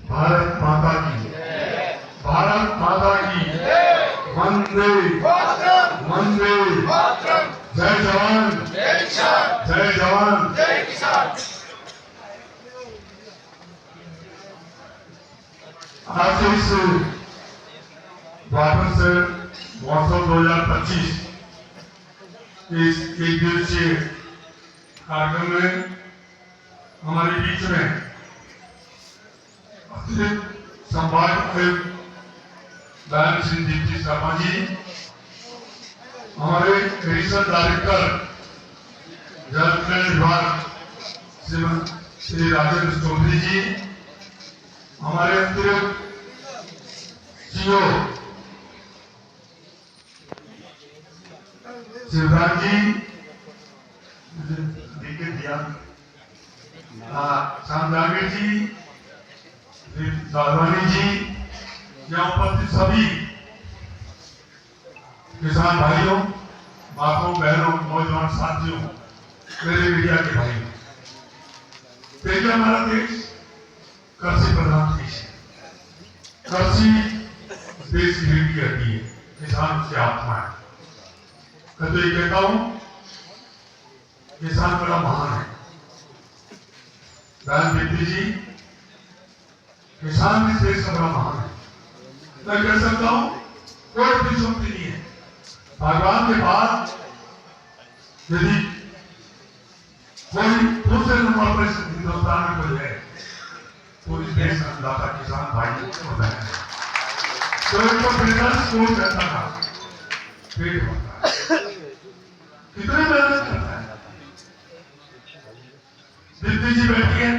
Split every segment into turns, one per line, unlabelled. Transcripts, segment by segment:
भारत माता की, भारत माता की, वंदे वंदे, जय जवान जय जवान जय किसान। आज इस वाटर से महोत्सव 2025 इस एक दिवसीय कार्यक्रम में हमारे बीच में अतिरिक्त संभाग आयुक्त दयाल सिंह दीप्ति शर्मा जी, हमारे एडिशनल डायरेक्टर जल कल्याण विभाग श्री राजेंद्र चौधरी जी, हमारे अतिरिक्त सीओ शिवराज जी, देखे दिया शामजागीर जी, साधवानी जी, यहाँ उपस्थित सभी किसान भाइयों, माताओं, बहनों, नौजवान साथियों, मेरे मीडिया के भाइयों, देखिए हमारा देश कृषि प्रधान देश है। कृषि देश की रीढ़ की हड्डी है, किसान उसकी आत्मा है। मैं तो ये कहता हूं, किसान बड़ा महान है। दयाल दीप्ति जी, किसान इस देश का बड़ा महान है। मैं कह सकता हूं कोई भी शक्ति नहीं है भगवान के बाद, यदि कोई दूसरे नंबर पर हिंदुस्तान में कोई है तो इस देश का अन्नदाता किसान भाई और बहन है। तो एक बेटा स्कूल करता था, पेट भरता है, कितने मेहनत करता है। दीप्ति जी बैठी है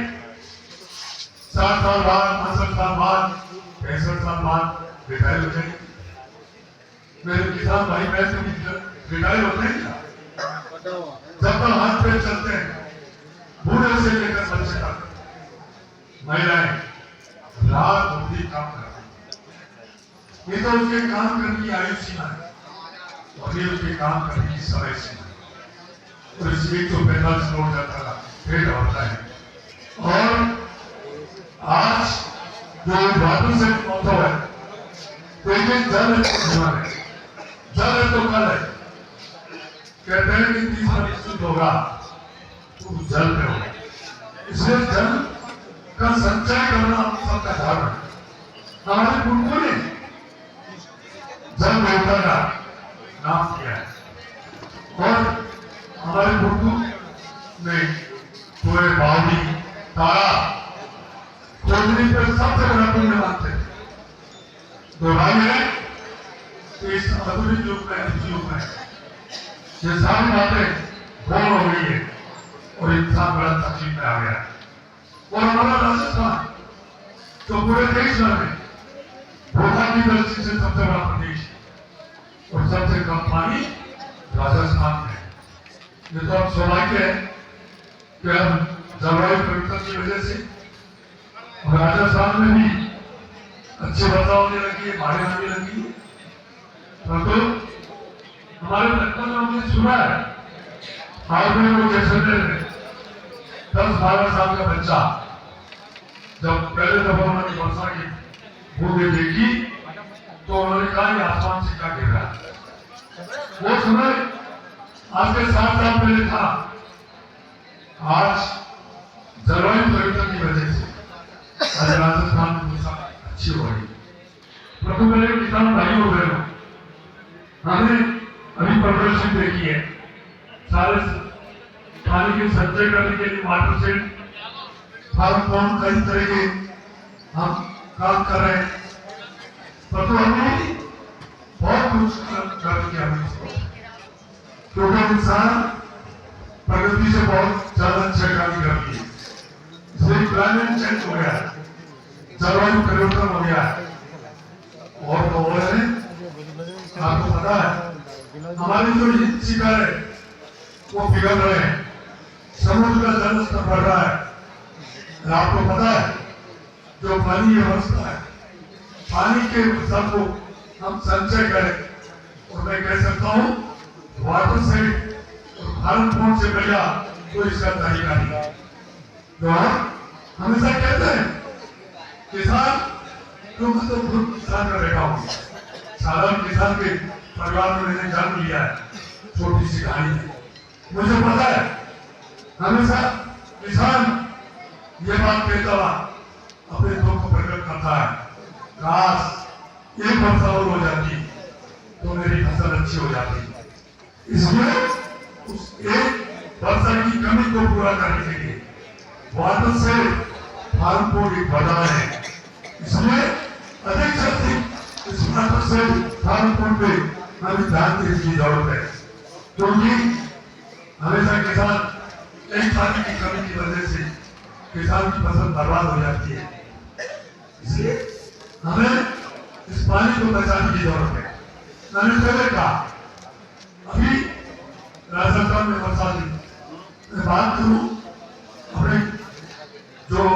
60 साल बाद, 65 साल बाद, 65 साल बाद रिटायर हो जाएंगे। मेरे किसान भाई पैसे रिटायर होते हैं क्या? जब तक हाथ पे चलते हैं, बूढ़े से लेकर बच्चे तक महिलाएं रात दिन काम करती हैं। ये तो उसके काम करने की आयु सीमा है और ये उसके काम करने की समय सीमा है। तो इस 145 करोड़ जाता का पेट होता है। और आज जो वाटर से महोत्सव है, तो ये जल जीवन है, जल है तो कल है। कहते हैं कि 30% होगा तो जल पे होगा, इसलिए जल का संचय करना हम सबका धर्म है। हमारे पूर्वजों ने जल देवता का नाम किया है और हमारे पूर्वजों ने पूरे बावली तारा खोजने पर सबसे बड़ा पुण्य मानते हैं। दुर्भाग्य है कि इस आधुनिक युग में, इस युग में ये सारी बातें बोल हो गई है और इंसान बड़ा तकलीफ में आ गया है। और हमारा राजस्थान जो पूरे देश भर में भूखा की दृष्टि से सबसे बड़ा प्रदेश है और सबसे कम पानी राजस्थान में है। ये तो अब सौभाग्य है कि हम जलवायु परिवर्तन की वजह से राजस्थान में भी अच्छी वर्षा होने लगी है, बाढ़ें आने लगी है। परंतु हमारे बचपन में हमने सुना है, हाल में वो जैसलमेर में 10-12 साल का बच्चा जब पहले दफा उन्होंने वर्षा की बूंदें देखी तो उन्होंने कहा ये आसमान से क्या गिर रहा है। वो समय आज से 7 साल पहले था। आज जलवायु परिवर्तन की वजह से आज राजस्थान में वर्षा अच्छी हो रही है। प्रभु मेरे किसान भाइयों बहनों, हमने अभी प्रदर्शन देखी है, सारे पानी के संचय करने के लिए वाटर सेट फार्म कौन कई तरह के हम काम कर रहे हैं। परंतु हमने बहुत कुछ कर किया क्योंकि इंसान प्रगति से बहुत ज्यादा छेड़खानी कर दी है। इसलिए क्लाइमेट चेंज हो गया है, जलवायु परिवर्तन हो गया है। और तो और है, आपको पता है हमारी जो हिंद शिखर है वो पिघल रहे हैं, समुद्र का जल स्तर बढ़ रहा है। आपको पता है जो पानी व्यवस्था है, पानी के स्तर को हम संचय करें। और मैं कह सकता हूँ वाटर से भारत फोन से बढ़िया कोई इसका तरीका नहीं। तो हम हमेशा कहते हैं किसान तो मैं तो खुद किसान का बेटा हूँ, साधारण किसान के परिवार में मैंने जन्म लिया है। छोटी सी कहानी है, मुझे पता है हमेशा किसान ये बात कहता हुआ अपने दुख को प्रकट करता है, काश एक वर्षा और हो जाती तो मेरी फसल अच्छी हो जाती। इसलिए उस एक वर्षा की कमी को पूरा करने के लिए वाटर से फार्म को एक बना है, इसलिए अधिक से अधिक इस वाटर से फार्म को पे हमें ध्यान देने की जरूरत है, क्योंकि हमेशा किसान एक पानी की कमी की वजह से किसान की फसल बर्बाद हो जाती है। इसलिए हमें इस पानी को बचाने की जरूरत है। मैंने पहले कहा अभी राजस्थान में बरसात मैं बात करूं अपने जो